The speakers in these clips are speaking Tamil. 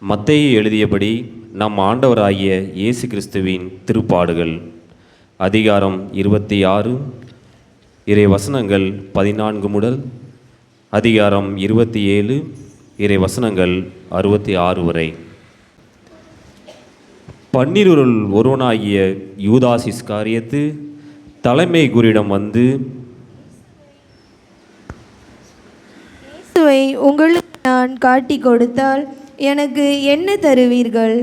மத்தேயு எழுதியபடி நம் ஆண்டவராகிய இயேசு கிறிஸ்துவின் திருப்பாடுகள் அதிகாரம் 26 இறை வசனங்கள் 14 முதல் அதிகாரம் 27 இறை வசனங்கள் 66 வரை. பன்னிருள் ஒருவனாகிய யூதாஸ் இஸ்காரியத்து தலைமை குருவிடம் வந்து, இயேசுவை உங்களுக்கு நான் காட்டி கொடுத்தால் எனக்கு என்ன தருவீர்கள்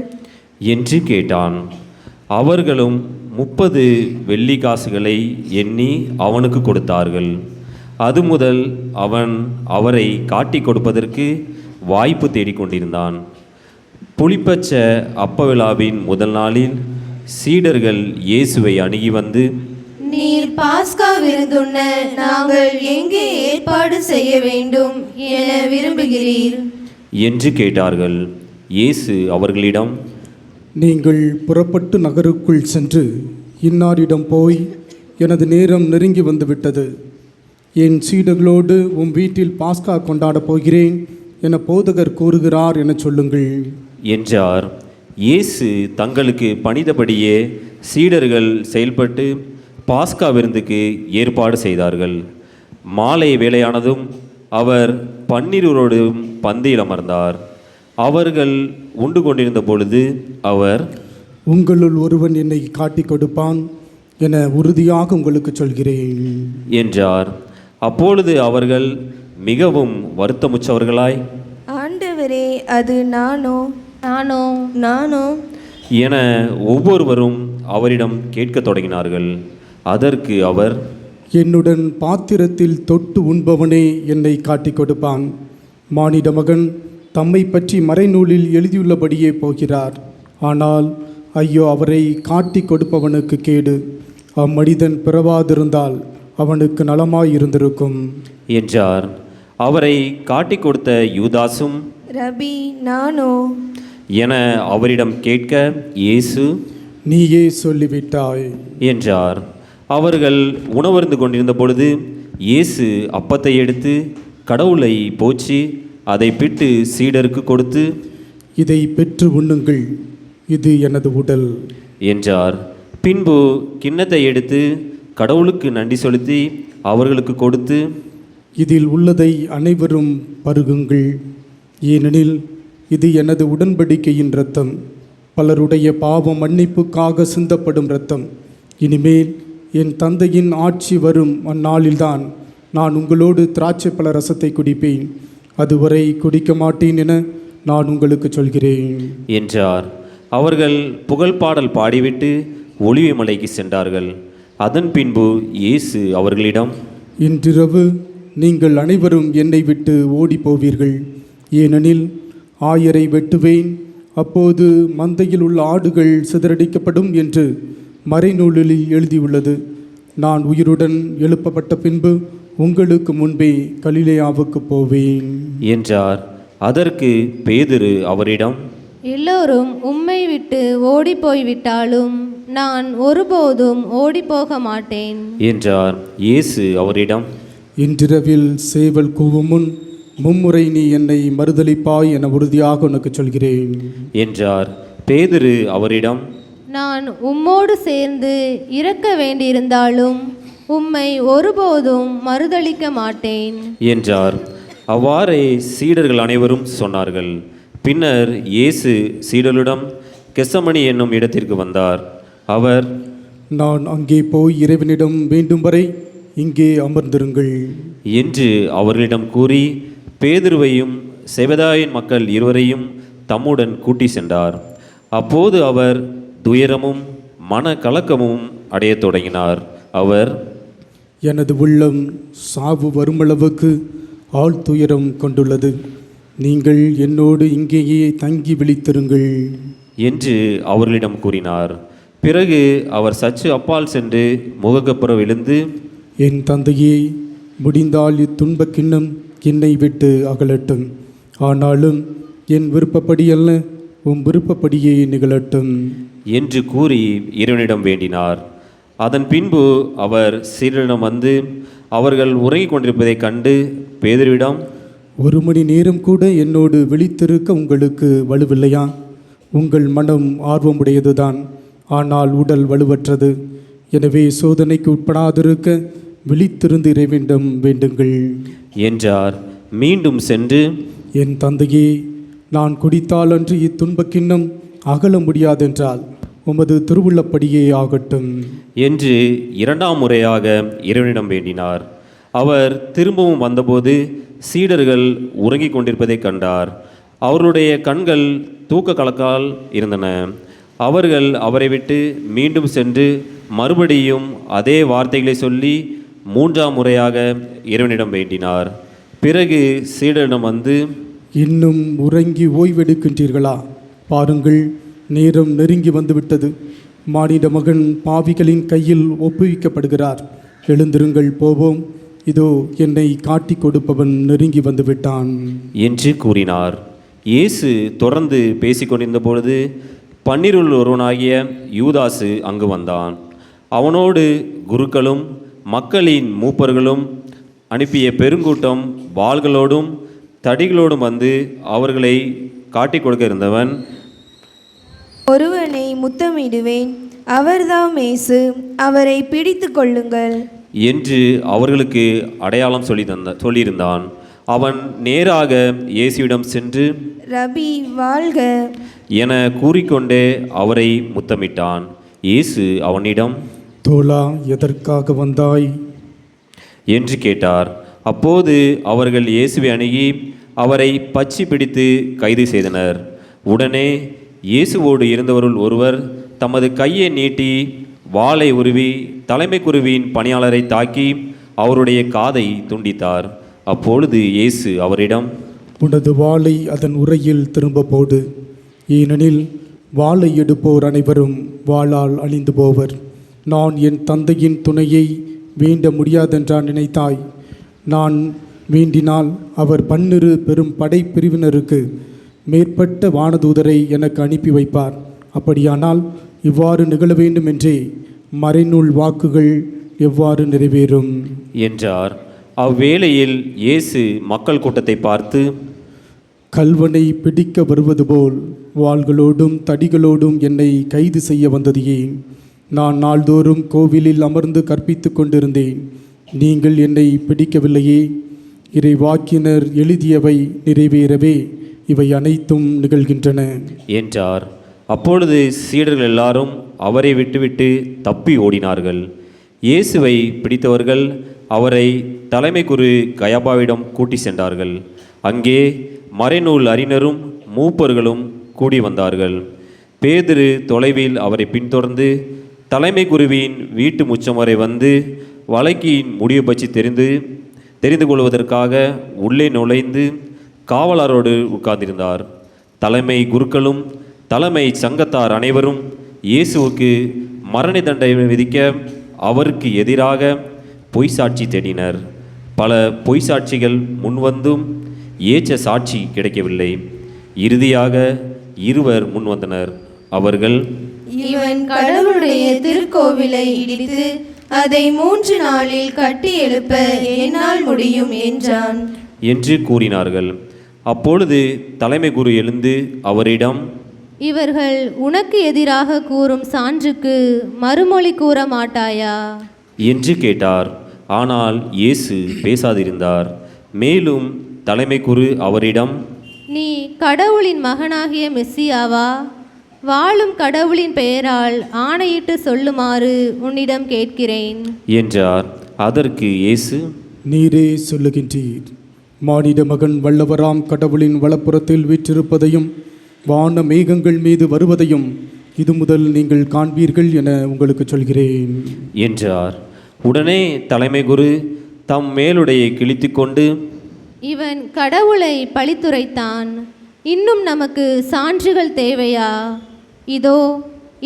என்று கேட்டான். அவர்களும் 30 வெள்ளிக்காசுகளை எண்ணி அவனுக்கு கொடுத்தார்கள். அது முதல் அவன் அவரை காட்டி கொடுப்பதற்கு வாய்ப்பு தேடிக்கொண்டிருந்தான். புளிப்பச்ச அப்ப விழாவின் முதல் நாளில் சீடர்கள் இயேசுவை அணுகி வந்து, நீர் பாஸ்கா விருந்துண்ண நாங்கள் எங்கே ஏற்பாடு செய்ய வேண்டும் என விரும்புகிறீர் என்று கேட்டார்கள். இயேசு அவர்களிடம், நீங்கள் புறப்பட்டு நகருக்குள் சென்று இன்னாரிடம் போய், எனது நேரம் நெருங்கி வந்துவிட்டது, என் சீடர்களோடு உம் வீட்டில் பாஸ்கா கொண்டாடப் போகிறேன் என போதகர் கூறுகிறார் என சொல்லுங்கள் என்றார். இயேசு தங்களுக்கு பணித்தபடியே சீடர்கள் செயல்பட்டு பாஸ்கா விருந்துக்கு ஏற்பாடு செய்தார்கள். மாலை வேளையானதும் அவர் 12 பந்தியில் அமர்ந்தார். அவர்கள் உண்டு கொண்டிருந்த பொழுது அவர், உங்களுள் ஒருவன் என்னை காட்டி கொடுப்பான் என உறுதியாக உங்களுக்கு சொல்கிறேன் என்றார். அப்பொழுது அவர்கள் மிகவும் வருத்தமுற்றவர்களாய், ஆண்டவரே, அது நானோ நானோ என ஒவ்வொருவரும் அவரிடம் கேட்கத் தொடங்கினார்கள். அதற்கு அவர், என்னுடன் பாத்திரத்தில் தொட்டு உண்பவனே என்னை காட்டி கொடுப்பான். மானிட மகன் தம்மை பற்றி மறைநூலில் எழுதியுள்ளபடியே போகிறார். ஆனால் ஐயோ, அவரை காட்டி கொடுப்பவனுக்கு கேடு. அம்மனிதன் பிறவாதிருந்தால் அவனுக்கு நலமாயிருந்திருக்கும் என்றார். அவரை காட்டி கொடுத்த யூதாசும், ரபி, நானோ என அவரிடம் கேட்க இயேசு, நீயே சொல்லிவிட்டாய் என்றார். அவர்கள் உணவருந்து கொண்டிருந்த பொழுது இயேசு அப்பத்தை எடுத்து கடவுளை போற்றி அதை பிட்டு சீடருக்கு கொடுத்து, இதை பெற்று உண்ணுங்கள், இது எனது உடல் என்றார். பின்பு கிண்ணத்தை எடுத்து கடவுளுக்கு நன்றி செலுத்தி அவர்களுக்கு கொடுத்து, இதில் உள்ளதை அனைவரும் பருகுங்கள், ஏனெனில் இது எனது உடன்படிக்கையின் இரத்தம், பலருடைய பாவ மன்னிப்புக்காக சிந்தப்படும் இரத்தம். இனிமேல் என் தந்தையின் ஆட்சி வரும் அந்நாளில்தான் நான் உங்களோடு திராட்சை பழ ரசத்தை குடிப்பேன். அதுவரை குடிக்க மாட்டேன் என நான் உங்களுக்கு சொல்கிறேன் என்றார். அவர்கள் புகழ்பாடல் பாடிவிட்டு ஒலிவ மலைக்கு சென்றார்கள். அதன் பின்பு இயேசு அவர்களிடம், இன்றிரவு நீங்கள் அனைவரும் என்னை விட்டு ஓடி போவீர்கள். ஏனெனில் ஆயரை வெட்டுவேன், அப்போது மந்தையில் உள்ள ஆடுகள் சிதறடிக்கப்படும் என்று மறைநூலில் எழுதியுள்ளது. நான் உயிருடன் எழுப்பப்பட்ட பின்பு உங்களுக்கு முன்பே கலிலேயாவுக்கு போவேன் என்றார். அதற்கு பேதுரு அவரிடம், எல்லோரும் உம்மை விட்டு ஓடி போய்விட்டாலும் நான் ஒருபோதும் ஓடி போக மாட்டேன் என்றார். இயேசு அவரிடம், இன்றிரவில் சேவல் கூவும் முன் மும்முறை நீ என்னை மறுதலிப்பாய் என உறுதியாக உனக்கு சொல்கிறேன் என்றார். பேதுரு அவரிடம், நான் உம்மோடு சேர்ந்து இறக்க வேண்டியிருந்தாலும் உம்மை ஒருபோதும் மறுதலிக்க மாட்டேன் என்றார். அவ்வாறே சீடர்கள் அனைவரும் சொன்னார்கள். பின்னர் இயேசு சீடர்களிடம் கெத்சமனி என்னும் இடத்திற்கு வந்தார். அவர், நான் அங்கே போய் இறைவனிடம் வேண்டும் வரை இங்கே அமர்ந்திருங்கள் என்று அவர்களிடம் கூறி பேதுருவையும் செபெதாயின் மக்கள் இருவரையும் தம்முடன் கூட்டி சென்றார். அப்போது அவர் துயரமும் மன கலக்கமும் அடையத் தொடங்கினார். அவர், எனது உள்ளம் சாவு வருமளவுக்கு ஆழ்துயரம் கொண்டுள்ளது. நீங்கள் என்னோடு இங்கேயே தங்கி விழித்திருங்கள் என்று அவர்களிடம் கூறினார். பிறகு அவர் சற்று அப்பால் சென்று முகக்கப்புற விழுந்து, என் தந்தையே, முடிந்தால் இத்துன்பக் கிண்ணம் என்னை விட்டு அகலட்டும். ஆனாலும் என் விருப்பப்படி அல்ல, உம் விருப்பப்படியே நிகழட்டும் என்று கூறி இறைவனிடம் வேண்டினார். அதன் பின்பு அவர் சீடரிடம் வந்து அவர்கள் உறங்கிக் கொண்டிருப்பதைக் கண்டு பேதுருவிடம், 1 மணி நேரம் கூட என்னோடு விழித்திருக்க உங்களுக்கு வலுவில்லையா? உங்கள் மனம் ஆர்வமுடையதுதான், ஆனால் உடல் வலுவற்றது. எனவே சோதனைக்கு உட்படாதிருக்க விழித்திருந்து இறைவனிடம் வேண்டுங்கள் என்றார். மீண்டும் சென்று, என் தந்தையே, நான் குடித்தால் அன்று இத்துன்பக் கிண்ணம் அகல முடியாதென்றால் உமது திருவுள்ளப்படியே ஆகட்டும் என்று 2ஆம் முறையாக இறைவனிடம் வேண்டினார். அவர் திரும்பவும் வந்தபோது சீடர்கள் உறங்கிக் கொண்டிருப்பதைக் கண்டார். அவர்களுடைய கண்கள் தூக்க கலக்கால் இருந்தன. அவர்கள் அவரை விட்டு மீண்டும் சென்று மறுபடியும் அதே வார்த்தைகளை சொல்லி 3ஆம் முறையாக இறைவனிடம் வேண்டினார். பிறகு சீடரிடம் வந்து, இன்னும் உறங்கி ஓய்வெடுக்கின்றீர்களா? பாருங்கள், நேரம் நெருங்கி வந்துவிட்டது. மானிட மகன் பாவிகளின் கையில் ஒப்புவிக்கப்படுகிறார். எழுந்திருங்கள், போவோம். இதோ என்னை காட்டிக் கொடுப்பவன் நெருங்கி வந்துவிட்டான் என்று கூறினார். இயேசு தொடர்ந்து பேசிக்கொண்டிருந்த பொழுது 12 ஒருவனாகிய யூதாசு அங்கு வந்தான். அவனோடு குருக்களும் மக்களின் மூப்பர்களும் அனுப்பிய பெருங்கூட்டம் வாள்களோடும் தடிகளோடும் வந்து அவர்களை காட்டிக் கொடுக்க இருந்தவன், ஒருவனை முத்தமிடுவேன், அவர்தாம் இயேசு, அவரை பிடித்து கொள்ளுங்கள் என்று அவர்களுக்கு அடையாளம் சொல்லியிருந்தான். அவன் நேராக இயேசுவிடம் சென்று, ரபி வாழ்க என கூறிக்கொண்டே அவரை முத்தமிட்டான். இயேசு அவனிடம், தோழா, எதற்காக வந்தாய் என்று கேட்டார். அப்போது அவர்கள் இயேசுவை அணுகி அவரை பற்றி பிடித்து கைது செய்தனர். உடனே இயேசுவோடு இருந்தவருள் ஒருவர் தமது கையை நீட்டி வாளை உருவி தலைமை குருவின் பணியாளரை தாக்கி அவருடைய காதை துண்டித்தார். அப்பொழுது இயேசு அவரிடம், உனது வாளை அதன் உரையில் திரும்ப போடு. ஏனெனில் வாளை எடுப்போர் அனைவரும் வாளால் அழிந்து போவர். நான் என் தந்தையின் துணையை வேண்ட முடியாதென்றான் நினைத்தாய்? நான் வேண்டினால் அவர் 12 பெரும் படைப்பிரிவினருக்கு மேற்பட்ட வானதூதரை எனக்கு அனுப்பி வைப்பார். அப்படியானால் இவ்வாறு நிகழ வேண்டும் என்றே மறைநூல் வாக்குகள் எவ்வாறு நிறைவேறும் என்றார். அவ்வேளையில் இயேசு மக்கள் கூட்டத்தை பார்த்து, கல்வனை பிடிக்க வருவது போல் வாள்களோடும் தடிகளோடும் என்னை கைது செய்ய வந்தது ஏன்? நான் நாள்தோறும் கோவிலில் அமர்ந்து கற்பித்து கொண்டிருந்தேன், நீங்கள் என்னை பிடிக்கவில்லையே. இறைவாக்கினர் எழுதியவை நிறைவேறவே இவை அனைத்தும் நிகழ்கின்றன என்றார். அப்பொழுது சீடர்கள் எல்லாரும் அவரை விட்டுவிட்டு தப்பி ஓடினார்கள். இயேசுவை பிடித்தவர்கள் அவரை தலைமை குரு கயபாவிடம் கூட்டி சென்றார்கள். அங்கே மறைநூல் அறிஞரும் மூப்பர்களும் கூடி வந்தார்கள். பேதுரு தொலைவில் அவரை பின்தொடர்ந்து தலைமை குருவின் வீட்டு முச்சம் வரை வந்து வழக்கின் முடிவு பற்றி தெரிந்து கொள்வதற்காக உள்ளே நுழைந்து காவலரோடு உட்கார்ந்திருந்தார். தலைமை குருக்களும் தலைமை சங்கத்தார் அனைவரும் இயேசுவுக்கு மரண தண்டனை விதிக்க அவருக்கு எதிராக பொய் சாட்சி தேடினர். பல பொய் சாட்சிகள் முன்வந்தும் ஏற்ற சாட்சி கிடைக்கவில்லை. இறுதியாக 2 முன்வந்தனர். அவர்கள், இவன் கடவுளுடைய திருக்கோவிலை இடித்து அதை 3 நாளில் கட்டி எழுப்ப என்னால் முடியும் என்றான் என்று கூறினார்கள். அப்பொழுது தலைமை குரு எழுந்து அவரிடம், இவர்கள் உனக்கு எதிராக கூறும் சான்றுக்கு மறுமொழி கூற மாட்டாயா என்று கேட்டார். ஆனால் இயேசு பேசாதிருந்தார். மேலும் தலைமை குரு அவரிடம், நீ கடவுளின் மகனாகிய மெஸ்ஸியாவா? வாழும் கடவுளின் பெயரால் ஆணையிட்டு சொல்லுமாறு உன்னிடம் கேட்கிறேன் என்றார். அதற்கு இயேசு, நீரே சொல்லுகின்றீர். மானிட மகன் வல்லவராம் கடவுளின் வலப்புறத்தில் வீற்றிருப்பதையும் வான மேகங்கள் மீது வருவதையும் இது முதல் நீங்கள் காண்பீர்கள் என உங்களுக்கு சொல்கிறேன் என்றார். உடனே தலைமை குரு தம் மேலுடையை கிழித்து கொண்டு, இவன் கடவுளை பழித்துரைத்தான். இன்னும் நமக்கு சான்றுகள் தேவையா? இதோ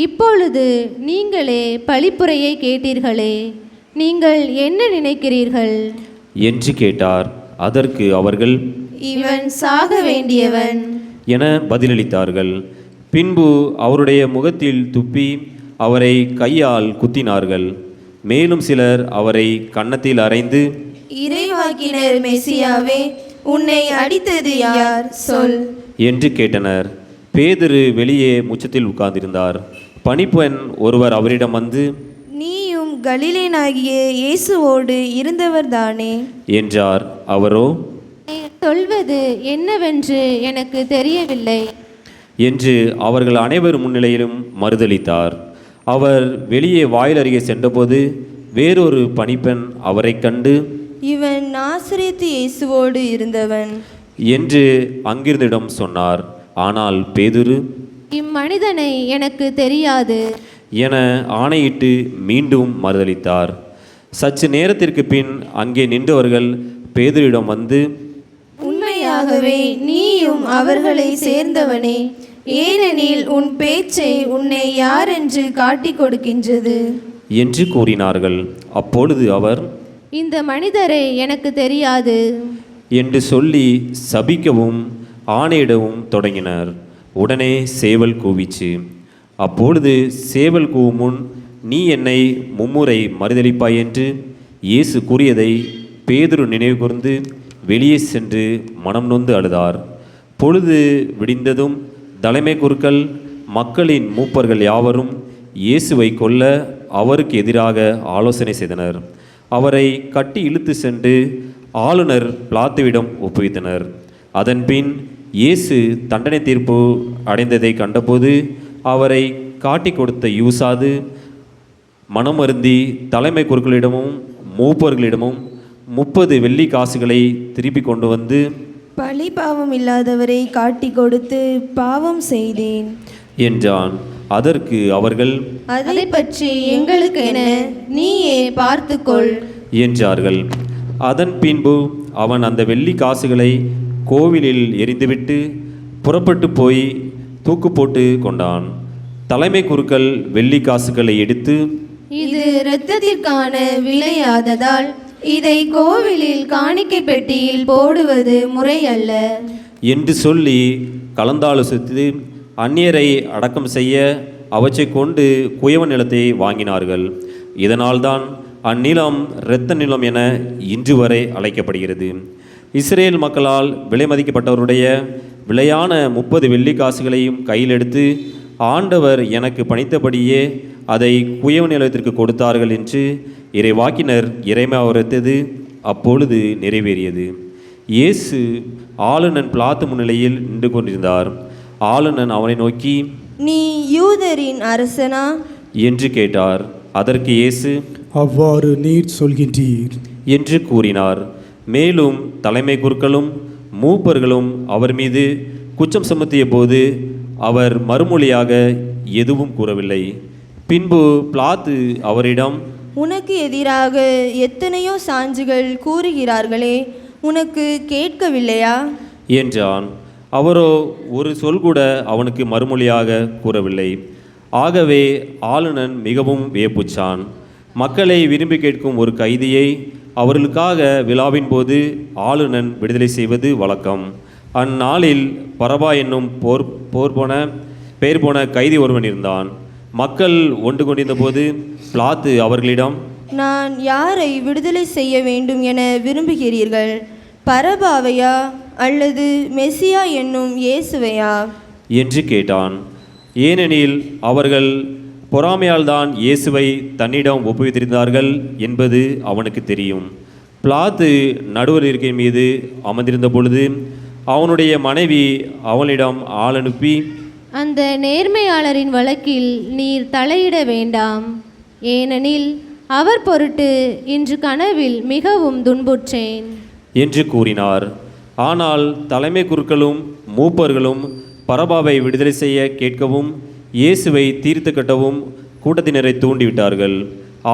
இப்பொழுது நீங்களே பழிப்புரையை கேட்டீர்களே, நீங்கள் என்ன நினைக்கிறீர்கள் என்று கேட்டார். அதற்கு அவர்கள், இவன் சாக வேண்டியவன் என பதிலளித்தார்கள். பின்பு அவருடைய முகத்தில் துப்பி அவரை கையால் குத்தினார்கள். மேலும் சிலர் அவரை கன்னத்தில் அறைந்து, இறைவாக்கினர் மெசியாவே, உன்னை அடித்தது யார் சொல் என்று கேட்டனர். பேதுரு வெளியே முற்றத்தில் உட்கார்ந்திருந்தார். பணிப்பெண் ஒருவர் அவரிடம் வந்து, நீயும் கலிலேயனாகிய இயேசுவோடு இருந்தவர்தானே என்றார். அவரோ, நீ சொல்வது என்னவென்று எனக்கு தெரியவில்லை என்று அவர்கள் அனைவர் முன்னிலையிலும் மறுதலித்தார். அவர் வெளியே வாயில் அருகே சென்றபோது வேறொரு பணிப்பெண் அவரைக் கண்டு, இவன் நாசரேத்து இயேசுவோடு இருந்தவன் என்று அங்கிருந்திடம் சொன்னார். ஆனால் பேதுரு, இம்மனிதனை எனக்கு தெரியாது என ஆணையிட்டு மீண்டும் மறுதலித்தார். சற்று நேரத்திற்கு பின் அங்கே நின்றவர்கள் பேதுருவிடம் வந்து, உண்மையாகவே நீயும் அவர்களை சேர்ந்தவனே, ஏனெனில் உன் பேச்சை உன்னை யார் என்று காட்டிக் கொடுக்கின்றது என்று கூறினார்கள். அப்பொழுது அவர், இந்த மனிதரை எனக்கு தெரியாது என்று சொல்லி சபிக்கவும் ஆணையிடவும் தொடங்கினர். உடனே சேவல் கூவிச்சு. அப்பொழுது சேவல் கூவும் முன், நீ என்னை மும்முறை மறுதலிப்பாய் என்று இயேசு கூறியதை பேதுரு நினைவு கூர்ந்து வெளியே சென்று மனம் நொந்து அழுதார். பொழுது விடிந்ததும் தலைமை குருக்கள் மக்களின் மூப்பர்கள் யாவரும் இயேசுவை கொல்ல அவருக்கு எதிராக ஆலோசனை செய்தனர். அவரை கட்டி இழுத்து சென்று ஆளுநர் பிலாத்துவிடம் ஒப்புவித்தனர். அதன்பின் இயேசு தண்டனை தீர்ப்பு அடைந்ததை கண்டபோது அவரை காட்டி கொடுத்த யூசாது மனமருந்தி தலைமை குருக்களிடமும் மூப்பர்களிடமும் 30 வெள்ளி காசுகளை திருப்பி கொண்டு வந்து, பழி பாவம் இல்லாதவரை காட்டி கொடுத்து பாவம் செய்தேன் என்றான். அதற்கு அவர்கள், அதை பற்றி எங்களுக்கு என்ன, நீயே பார்த்துக்கொள் என்றார்கள். அதன் பின்பு அவன் அந்த வெள்ளி காசுகளை கோவிலில் எறிந்துவிட்டு புறப்பட்டு போய் தூக்கு போட்டு கொண்டான். தலைமை குருக்கள் வெள்ளி காசுகளை எடுத்து, இது இரத்தத்திற்கான விலையாததால் இதை கோவிலில் காணிக்கை பெட்டியில் போடுவது முறையல்ல என்று சொல்லி கலந்தாலோசித்து அந்நியரை அடக்கம் செய்ய அவற்றை கொண்டு குயவ நிலத்தை வாங்கினார்கள். இதனால்தான் அந்நிலம் இரத்த நிலம் என இன்று வரை அழைக்கப்படுகிறது. இஸ்ரேல் மக்களால் விலை மதிக்கப்பட்டவருடைய விலையான 30 வெள்ளி காசுகளையும் கையில் எடுத்து, ஆண்டவர் எனக்கு பணித்தபடியே அதை குயவ நிலத்திற்கு கொடுத்தார்கள் என்று இறைவாக்கினர் இறைமையா உரைத்தது அப்பொழுது நிறைவேறியது. இயேசு ஆளுநன் பிலாத்து முன்னிலையில் நின்று கொண்டிருந்தார். ஆளுநன் அவனை நோக்கி, நீ யூதரின் அரசனா என்று கேட்டார். அதற்கு இயேசு, அவ்வாறு நீர் சொல்கின்றீர் என்று கூறினார். மேலும் தலைமை குருக்களும் மூப்பர்களும் அவர் மீது குற்றம் சுமத்திய போது அவர் மறுமொழியாக எதுவும் கூறவில்லை. பின்பு பிலாத்து அவரிடம், உனக்கு எதிராக எத்தனையோ சான்றுகள் கூறுகிறார்களே, உனக்கு கேட்கவில்லையா என்றான். அவரோ ஒரு சொல் கூட அவனுக்கு மறுமொழியாக கூறவில்லை. ஆகவே ஆளுநன் மிகவும் வியப்புற்றான். மக்களை விரும்பி கேட்கும் ஒரு கைதியை அவர்களுக்காக விழாவின் போது ஆளுநன் விடுதலை செய்வது வழக்கம். அந்நாளில் பரபா என்னும் பெயர் போன கைதி ஒருவன் இருந்தான். மக்கள் ஒன்று கொண்டிருந்த போது பிலாத்து அவர்களிடம், நான் யாரை விடுதலை செய்ய வேண்டும் என விரும்புகிறீர்கள், பரபாவையா அல்லது மெசியா என்னும் இயேசுவையா என்று கேட்டான். ஏனெனில் அவர்கள் பொறாமையால் தான் இயேசுவை தன்னிடம் ஒப்புவித்திருந்தார்கள் என்பது அவனுக்கு தெரியும். பிலாத்து நடுவர் இருக்கை மீது அமர்ந்திருந்த பொழுது அவனுடைய மனைவி அவனிடம் ஆள் அனுப்பி, அந்த நேர்மையாளரின் வழக்கில் நீர் தலையிட வேண்டாம், ஏனெனில் அவர் பொருட்டு இன்று கனவில் மிகவும் துன்புற்றேன் என்று கூறினார். ஆனால் தலைமை குருக்களும் மூப்பர்களும் பரபாவை விடுதலை செய்ய கேட்கவும் இயேசுவை தீர்த்து கட்டவும் கூட்டத்தினரை தூண்டிவிட்டார்கள்.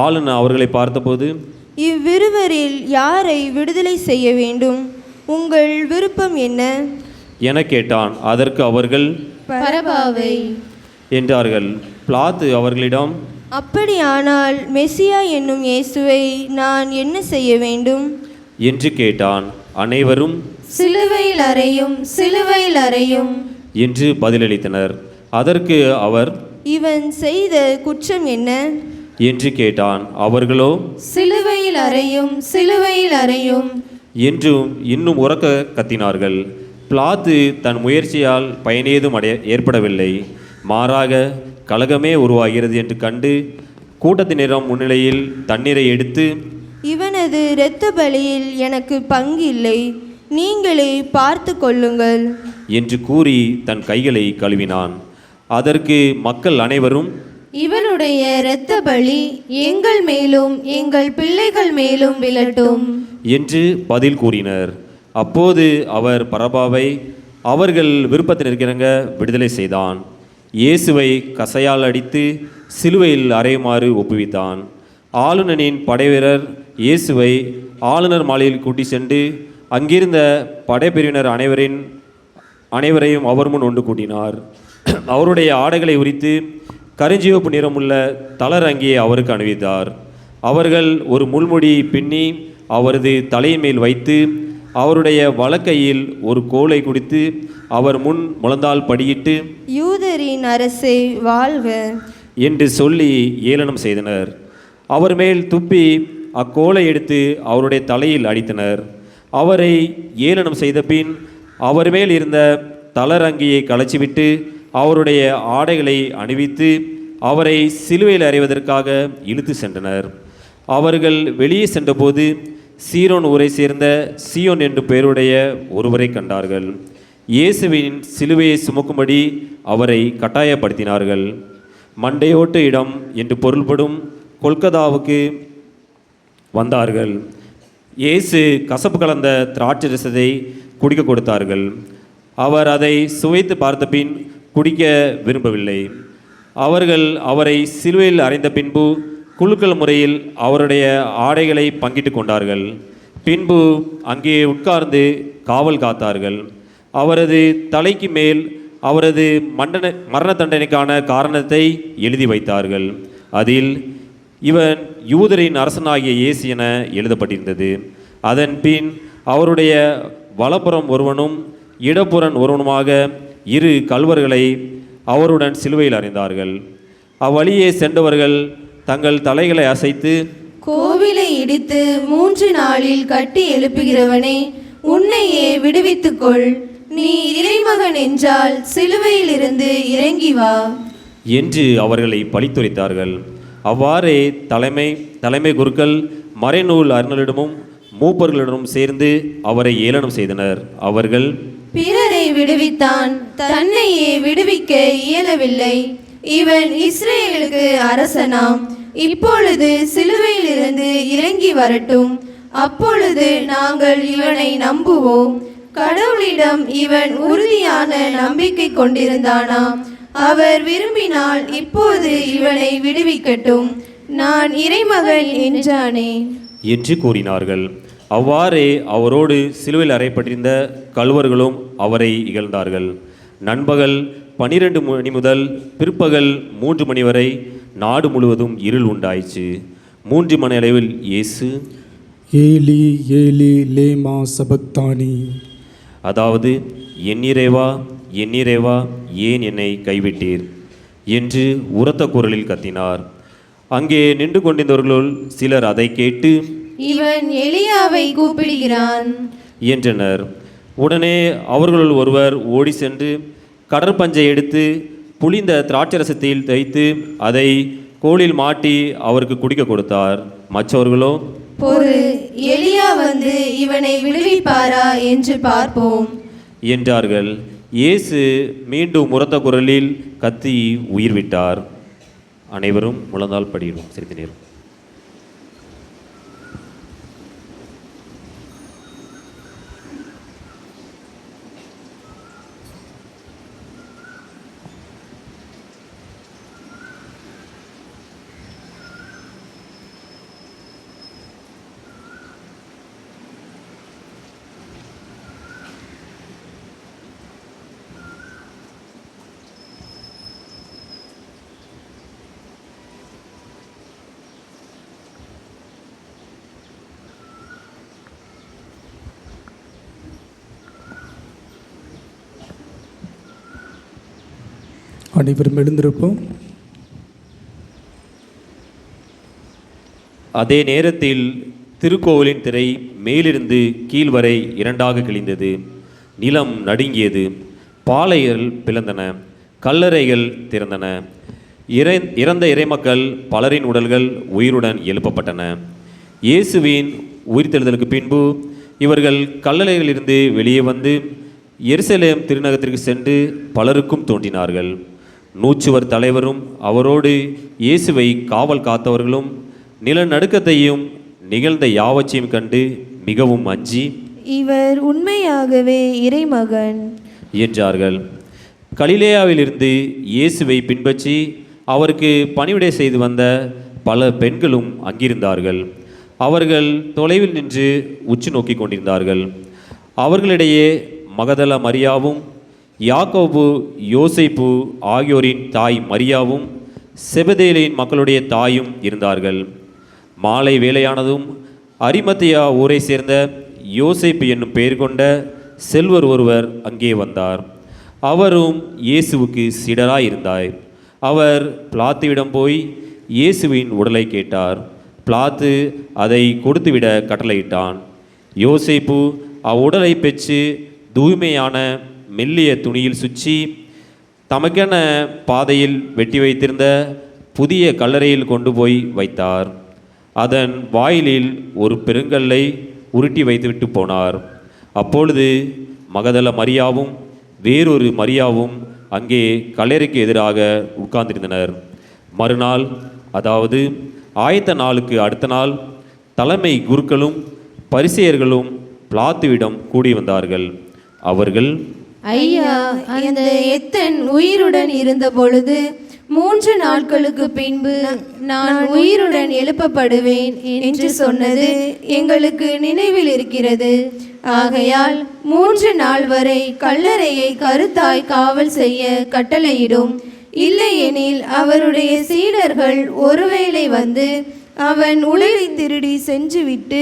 ஆளுநர் அவர்களை பார்த்தபோது, இவ்விருவரில் யாரை விடுதலை செய்ய வேண்டும், உங்கள் விருப்பம் என்ன என கேட்டான். அதற்கு அவர்கள், பரபாவை என்றார்கள். பிலாத்து அவர்களிடம், அப்படியானால் மெசியா என்னும் இயேசுவை நான் என்ன செய்ய வேண்டும் என்று கேட்டான். அனைவரும் சிலுவையில் அறையும், சிலுவையில் அறையும் என்று பதிலளித்தனர். அதற்கு அவர், இவன் செய்த குற்றம் என்ன என்று கேட்டான். அவர்களோ, சிலுவையில் அறையும், சிலுவையில் அறையும் என்றும் இன்னும் உரக்க கத்தினார்கள். பிலாத்து தன் முயற்சியால் பயனேதும் ஏற்படவில்லை, மாறாக கலகமே உருவாகிறது என்று கண்டு கூட்டத்தினரிடம் முன்னிலையில் தண்ணீரை எடுத்து, இவனது இரத்த பலியில் எனக்கு பங்கில்லை, நீங்களே பார்த்து கொள்ளுங்கள் என்று கூறி தன் கைகளை கழுவினான். அதற்கு மக்கள் அனைவரும், இவனுடைய இரத்த பலி எங்கள் மேலும் எங்கள் பிள்ளைகள் மேலும் விழட்டும் என்று பதில் கூறினர். அப்போது அவர் பரபாவை அவர்கள் விருப்பத்திற்கிறங்க விடுதலை செய்தான். இயேசுவை கசையால் அடித்து சிலுவையில் அறையுமாறு ஒப்புவித்தான். ஆளுநனின் படைவீரர் இயேசுவை ஆளுநர் மாளிகையில் கூட்டி சென்று அங்கிருந்த படைப்பிரிவினர் அனைவரையும் அவர் முன் ஒன்று கூட்டினார். அவருடைய ஆடைகளை உரித்து கருஞ்சிவப்பு நிறமுள்ள தளர் அங்கியை அவருக்கு அணிவித்தார். அவர்கள் ஒரு முள்முடி பின்னி அவரது தலையின் மேல் வைத்து அவருடைய வலக்கையில் ஒரு கோலை குடித்து அவர் முன் முழந்தால் படியிட்டு, யூதரின் அரசே வாழ்க என்று சொல்லி ஏளனம் செய்தனர். அவர் மேல் துப்பி அக்கோலை எடுத்து அவருடைய தலையில் அடித்தனர். அவரை ஏளனம் செய்த பின் அவர் மேல் இருந்த தளரங்கியை களைச்சிவிட்டு அவருடைய ஆடைகளை அணிவித்து அவரை சிலுவையில் அறைவதற்காக இழுத்து சென்றனர். அவர்கள் வெளியே சென்றபோது சீரோன் ஊரை சேர்ந்த சீயோன் என்று பெயருடைய ஒருவரை கண்டார்கள். இயேசுவின் சிலுவையை சுமக்கும்படி அவரை கட்டாயப்படுத்தினார்கள். மண்டையோட்டு இடம் என்று பொருள்படும் கொல்கதாவுக்கு வந்தார்கள். இயேசு கசப்பு கலந்த திராட்சை ரசத்தை குடிக்க கொடுத்தார்கள். அவர் அதை சுவைத்து பார்த்த பின் குடிக்க விரும்பவில்லை. அவர்கள் அவரை சிலுவையில் அறைந்த பின்பு குழுக்கள் முறையில் அவருடைய ஆடைகளை பங்கிட்டு கொண்டார்கள். பின்பு அங்கே உட்கார்ந்து காவல் காத்தார்கள். அவரது தலைக்கு மேல் அவரது மரண தண்டனைக்கான காரணத்தை எழுதி வைத்தார்கள். அதில் இவன் யூதரின் அரசனாகிய இயேசு என எழுதப்பட்டிருந்தது. அதன் பின் அவருடைய வலப்புறம் ஒருவனும் இடப்புறம் ஒருவனுமாக இரு கல்வர்களை அவருடன் சிலுவையில் அறைந்தார்கள். அவ்வழியே சென்றவர்கள் தங்கள் தலைகளை அசைத்து, கோவிலை இடித்து 3 நாளில் கட்டி எழுப்புகிறவனே, உன்னையே விடுவித்துக்கொள், நீ இறைமகன் என்றால் சிலுவையிலிருந்து இறங்கி வா என்று அவர்களை பழித்துரைத்தார்கள். அவ்வாறே தலைமை குருக்கள் மறைநூல் அறிஞர்களிடமும் மூப்பர்களிடமும் சேர்ந்து அவரை ஏளனம் செய்தனர். அவர்கள், பிறரை விடுவித்தான், தன்னையே விடுவிக்க இயலவில்லை. இவன் இஸ்ரேலுக்கு அரசனாம். இப்பொழுது சிலுவையிலிருந்து இறங்கி வரட்டும், அப்பொழுது நாங்கள் இவனை நம்புவோம். கடவுளிடம் இவன் உறுதியான நம்பிக்கை கொண்டிருந்தானாம். அவர் விரும்பினால் இப்போது இவனை விடுவிக்கட்டும், நான் இறைமகன் என்றானே என்று கூறினார்கள். அவ்வாறே அவரோடு சிலுவையில் அறையப்பட்டிருந்த கல்வர்களும் அவரை இகழ்ந்தார்கள். நண்பகல் 12 மணி முதல் பிற்பகல் 3 மணி வரை நாடு முழுவதும் இருள் உண்டாயிற்று. 3 மணி அளவில் இயேசு, ஏலி ஏலி லேமா சபக்தானி, அதாவது என் இறைவா என் இறைவா ஏன் என்னை கைவிட்டீர் என்று உரத்த குரலில் கத்தினார். அங்கே நின்று கொண்டிருந்தவர்களுள் சிலர் அதை கேட்டு, இவன் எலியாவை கூப்பிடுகிறான் என்றனர். உடனே அவர்களுள் ஒருவர் ஓடி சென்று கடற்பஞ்சை எடுத்து புளிந்த திராட்சரசத்தில் தைத்து அதை கோலில் மாட்டி அவருக்கு குடிக்க கொடுத்தார். மற்றவர்களோ, பொறு, எலியா வந்து இவனை விடுவிப்பாரா என்று பார்ப்போம் என்றார்கள். இயேசு மீண்டும் உரத்த குரலில் கத்தி உயிர் விட்டார். அனைவரும் முழந்தால் படிக்கிறோம். சிறிது நேரம். அனைவரும் எழுந்திருப்போம். அதே நேரத்தில் திருக்கோவிலின் திரை மேலிருந்து கீழ் வரை இரண்டாக கிழிந்தது. நிலம் நடுங்கியது. பாளைகள் பிளந்தன. கல்லறைகள் திறந்தன. இறந்த இறைமக்கள் பலரின் உடல்கள் உயிருடன் எழுப்பப்பட்டன. இயேசுவின் உயிர்த்தெழுதலுக்கு பின்பு இவர்கள் கல்லறைகளிலிருந்து வெளியே வந்து எருசலேம் திருநகரத்திற்கு சென்று பலருக்கும் தோன்றினார்கள். நூற்றுவர் தலைவரும் அவரோடு இயேசுவை காவல் காத்தவர்களும் நிலநடுக்கத்தையும் நிகழ்ந்த யாவற்றையும் கண்டு மிகவும் அஞ்சி, இவர் உண்மையாகவே இறைமகன் என்றார்கள். கலிலேயாவிலிருந்து இயேசுவை பின்பற்றி அவருக்கு பணிவிடை செய்து வந்த பல பெண்களும் அங்கிருந்தார்கள். அவர்கள் தொலைவில் நின்று உற்று நோக்கி கொண்டிருந்தார்கள். அவர்களிடையே மகதல மரியாவும் யாக்கோபு யோசேப்பு ஆகியோரின் தாய் மரியாவும் செபதேலின் மக்களுடைய தாயும் இருந்தார்கள். மாலை வேளையானதும் அரிமத்தியா ஊரை சேர்ந்த யோசேப்பு என்னும் பெயர் கொண்ட செல்வர் ஒருவர் அங்கே வந்தார். அவரும் இயேசுவுக்கு சீடராயிருந்தார். அவர் பிலாத்துவிடம் போய் இயேசுவின் உடலை கேட்டார். பிலாத்து அதை கொடுத்துவிட கட்டளையிட்டான். யோசேப்பு அவ்வுடலை பெற்று தூய்மையான மெல்லிய துணியில் சுற்றி தமக்கென பாதையில் வெட்டி வைத்திருந்த புதிய கல்லறையில் கொண்டு போய் வைத்தார். அதன் வாயிலில் ஒரு பெருங்கல்லை உருட்டி வைத்துவிட்டு போனார். அப்பொழுது மகதல மரியாவும் வேறொரு மரியாவும் அங்கே கல்லறைக்கு எதிராக உட்கார்ந்திருந்தனர். மறுநாள், அதாவது ஆயத்த நாளுக்கு அடுத்த நாள், தலைமை குருக்களும் பரிசேயர்களும் பிலாத்துவிடம் கூடி வந்தார்கள். அவர்கள், ஐயா, அந்த எத்தன் உயிருடன் இருந்த பொழுது 3 நாட்களுக்கு பின்பு நான் உயிருடன் எழுப்பப்படுவேன் என்று சொன்னது எங்களுக்கு நினைவில் இருக்கிறது. ஆகையால் 3 நாள் வரை கல்லறையை கருத்தாய் காவல் செய்ய கட்டளையிடும். இல்லையெனில் அவருடைய சீடர்கள் ஒருவேளை வந்து அவன் உலகை திருடி சென்றுவிட்டு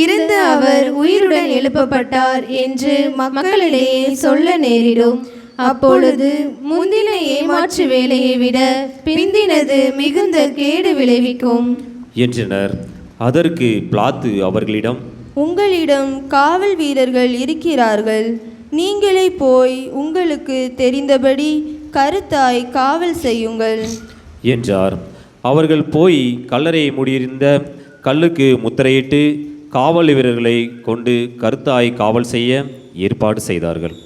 இருந்த அவர் உயிருடன் எழுப்பப்பட்டார் என்று மக்களிடையே சொல்ல நேரிடும். அப்பொழுது முந்தின ஏமாற்று வேலையை விட பிந்தினது மிகுந்த கேடு விளைவிக்கும் என்றனர். அதற்கு பிலாத்து அவர்களிடம், உங்களிடம் காவல் வீரர்கள் இருக்கிறார்கள். நீங்களே போய் உங்களுக்கு தெரிந்தபடி கருத்தாய் காவல் செய்யுங்கள் என்றார். அவர்கள் போய் கல்லறையை மூடியிருந்த கல்லுக்கு முத்திரையிட்டு காவல் வீரர்களை கொண்டு கருத்தாய் காவல் செய்ய ஏற்பாடு செய்தார்கள்.